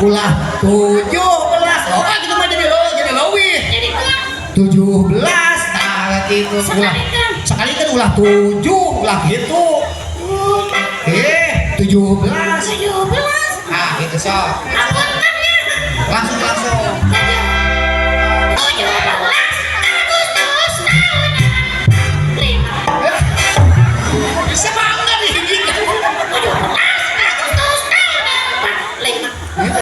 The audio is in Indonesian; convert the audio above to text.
ulah 17. Oh gitu mah jadi leuwih. Jadi berapa? 17. Nah gitu ulah. Sekali kan ulah 7 ulah gitu. 17. 17. Nah gitu sok. Apunten ya. Langsung